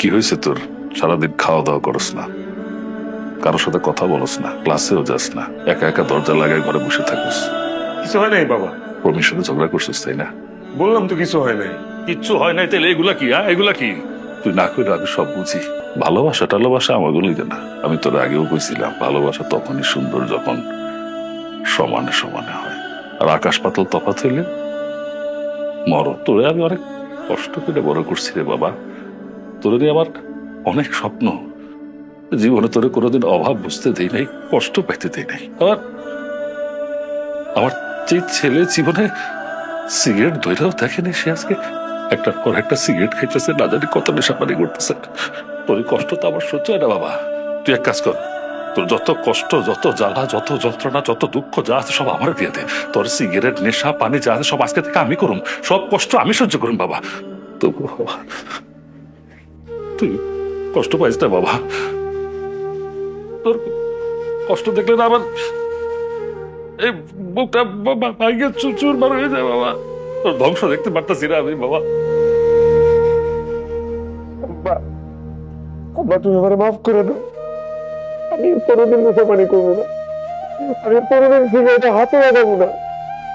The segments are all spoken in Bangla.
কি হয়েছে তোর? সারাদিন খাওয়া দাওয়া করস না, কারোর সাথে কথা বলস না, ক্লাসেও যাস না, একা একা দরজা লাগায় ঘরে বসে থাকিস। কিছু হয় নাই বাবা। প্রমির সাথে ঝগড়া করছিস তাই না? বললাম তো কিছু হয় নাই। কিচ্ছু হয় নাই তাহলে এগুলা কি? এগুলা কি? তুই না কইলে আমি সব বুঝি। ভালোবাসা টালোবাসা আমার গুলি না। আমি তোর আগেও কইছিলাম ভালোবাসা তখনই সুন্দর যখন সমানে সমানে হয়, আর আকাশ পাতাল তফাৎ হইলে মরণ। তোরে আমি অনেক কষ্ট করে বড় করছি রে বাবা। তোরে নিয়ে আমার অনেক স্বপ্ন। জীবনে তোরে কোনোদিন অভাব বুঝতে দেই নাই, কষ্ট পেতে দেই নাই। আমার যে ছেলে জীবনে সিগারেট ধরেও দেখেনি, সে আজকে একটার পর একটা সিগারেট খাইতেছে, না জানি কত নেশাপানি করতেছে। তোর এই কষ্ট তো আমার সহ্য হয় না বাবা। তুই এক কাজ কর, তোর যত কষ্ট, যত জ্বালা, যত যন্ত্রণা, যত দুঃখ যা আছে সব আমার দিয়ে দে। তোর সিগারেট, নেশা, পানি যা আছে সব আজকে থেকে আমি করুম, সব কষ্ট আমি সহ্য করুম বাবা। তবু বাবা তুই কষ্ট পাইস না বাবা। তোর কষ্ট দেখলে না আমার এই বুকটা ভাঙে চুর মার হয়ে যায় বাবা। তোর ধ্বংস দেখতে পারতাছি না আমি বাবা। আব্বা, আব্বা তুমি আমার মাফ করে দাও। আমি কোনোদিন মুসাফানি করবো না। আমি কোনোদিন সিগারেটে হাতে লাগাবো না।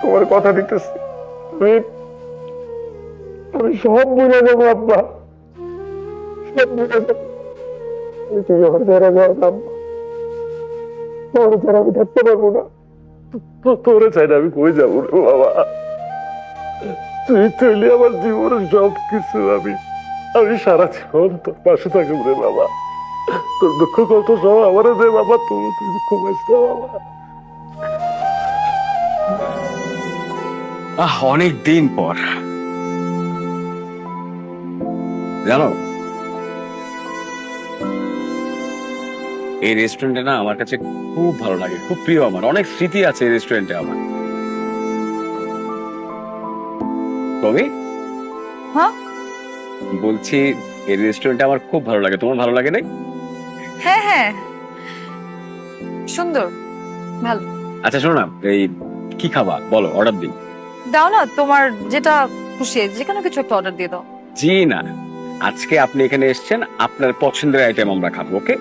তোমার কথা দিতেছি। আমি সব ভুলে যাবো আব্বা, সব ভুলে যাবো। তুমি আমার যারা যাও না আব্বা, তোমার যারা আমি থাকতে পারবো না। তোরে চাই না আমি কই যাবো রে বাবা। তুই চলে আমার জীবনের সব কিছু। আমি সারা জীবন তোর পাশে থাকবো রে বাবা। তোর দুঃখ কষ্ট সব আমার দে বাবা। তুই ঘুমাইস না বাবা। অনেক দিন পর জানো, এই রেস্টুরেন্টে না আমার কাছে খুব ভালো লাগে, খুব প্রিয়। আমার অনেক স্মৃতি আছে এই রেস্টুরেন্টে আমার। কবি হ্যাঁ বলছি, এই রেস্টুরেন্টে আমার খুব ভালো লাগে। তোমার ভালো লাগে না? হ্যাঁ হ্যাঁ, সুন্দর, ভালো। আচ্ছা শোনো না, এই কি খাবা বলো, অর্ডার দিই। দাও না, তোমার যেটা খুশি, যেখানে কিছু একটা অর্ডার দিয়ে দাও। জি না, আজকে আপনি এখানে এসেছেন, আপনার পছন্দের আইটেম আমরা খাবো। ওকে,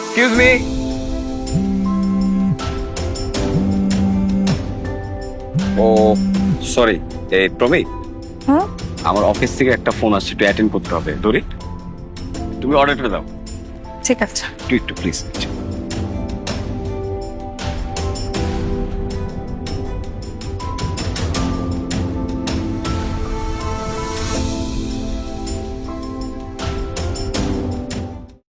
এক্সকিউজ মি। ও সরি, এই প্রমি, হ্যাঁ আমার অফিস থেকে একটা ফোন আসছে, একটু অ্যাটেন্ড করতে হবে। ধরি, তুমি অর্ডারটা দাও। ঠিক আছে। একটু প্লিজ।